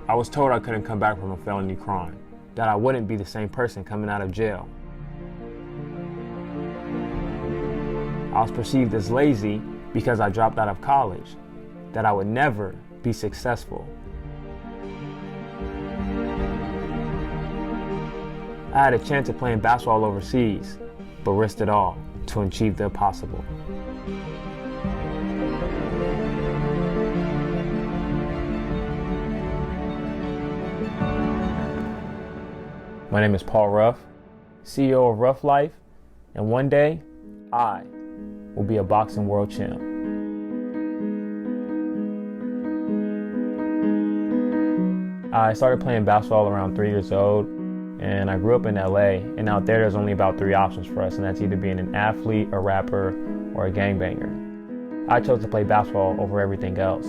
I was told I couldn't come back from a felony crime, that I wouldn't be the same person coming out of jail. I was perceived as lazy because I dropped out of college, that I would never be successful. I had a chance of playing basketball overseas, but risked it all to achieve the impossible. My name is Paul Ruff, CEO of Rufflife, and one day, I will be a boxing world champ. I started playing basketball around 3 years old, and I grew up in LA, and out there's only about 3 options for us, and that's either being an athlete, a rapper, or a gangbanger. I chose to play basketball over everything else.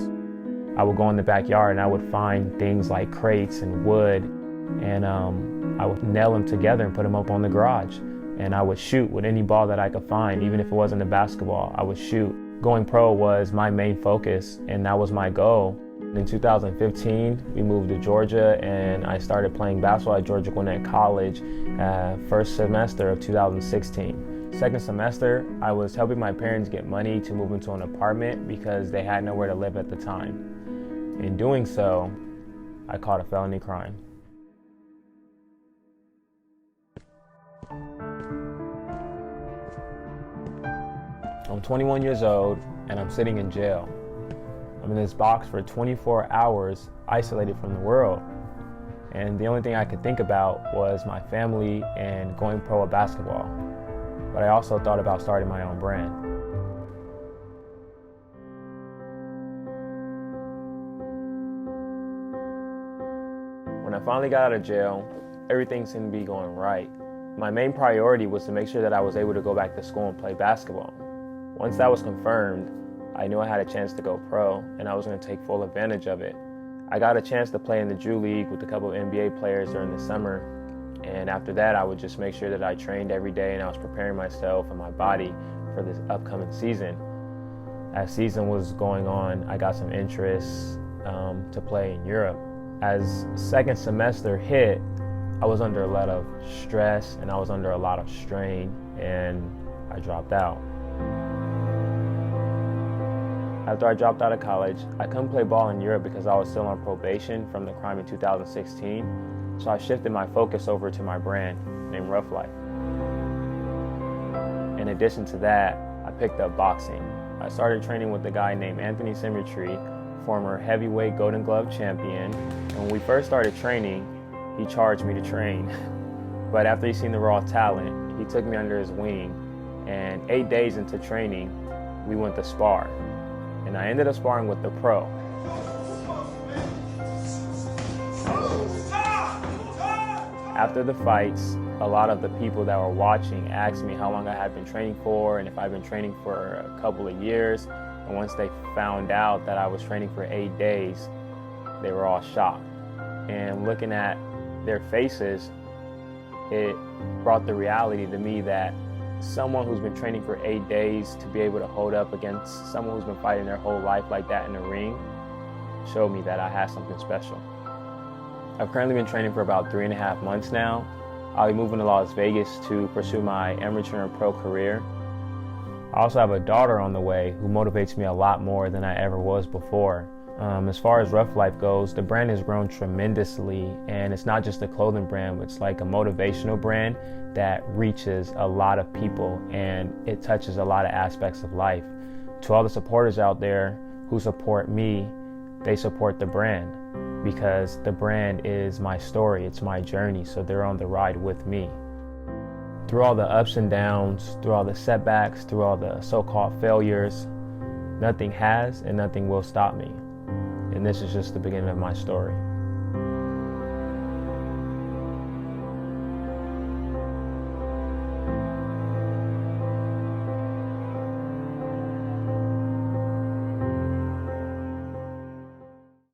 I would go in the backyard and I would find things like crates and wood, and I would nail them together and put them up on the garage. And I would shoot with any ball that I could find, even if it wasn't a basketball, I would shoot. Going pro was my main focus, and that was my goal. In 2015, we moved to Georgia, and I started playing basketball at Georgia Gwinnett College first semester of 2016. Second semester, I was helping my parents get money to move into an apartment because they had nowhere to live at the time. In doing so, I caught a felony crime. I'm 21 years old, and I'm sitting in jail. I'm in this box for 24 hours, isolated from the world. And the only thing I could think about was my family and going pro at basketball. But I also thought about starting my own brand. When I finally got out of jail, everything seemed to be going right. My main priority was to make sure that I was able to go back to school and play basketball. Once that was confirmed, I knew I had a chance to go pro, and I was going to take full advantage of it. I got a chance to play in the Drew League with a couple of NBA players during the summer, and after that I would just make sure that I trained every day and I was preparing myself and my body for this upcoming season. As season was going on, I got some interest to play in Europe. As second semester hit, I was under a lot of stress and I was under a lot of strain, and I dropped out. After I dropped out of college, I couldn't play ball in Europe because I was still on probation from the crime in 2016, so I shifted my focus over to my brand named Rufflife. In addition to that, I picked up boxing. I started training with a guy named Anthony Symmetry, former heavyweight Golden Glove champion, and when we first started training, he charged me to train. But after he seen the raw talent, he took me under his wing, and 8 days into training, we went to spar. And I ended up sparring with the pro. After the fights, a lot of the people that were watching asked me how long I had been training for and if I'd been training for a couple of years. And once they found out that I was training for 8 days, they were all shocked. And looking at their faces, it brought the reality to me that someone who's been training for 8 days to be able to hold up against someone who's been fighting their whole life like that in the ring showed me that I had something special. I've currently been training for about 3.5 months now. I'll be moving to Las Vegas to pursue my amateur and pro career. I also have a daughter on the way who motivates me a lot more than I ever was before. As far as Rufflife goes, the brand has grown tremendously, and it's not just a clothing brand, it's like a motivational brand that reaches a lot of people and it touches a lot of aspects of life. To all the supporters out there who support me, they support the brand because the brand is my story, it's my journey, so they're on the ride with me. Through all the ups and downs, through all the setbacks, through all the so-called failures, nothing has and nothing will stop me. And this is just the beginning of my story.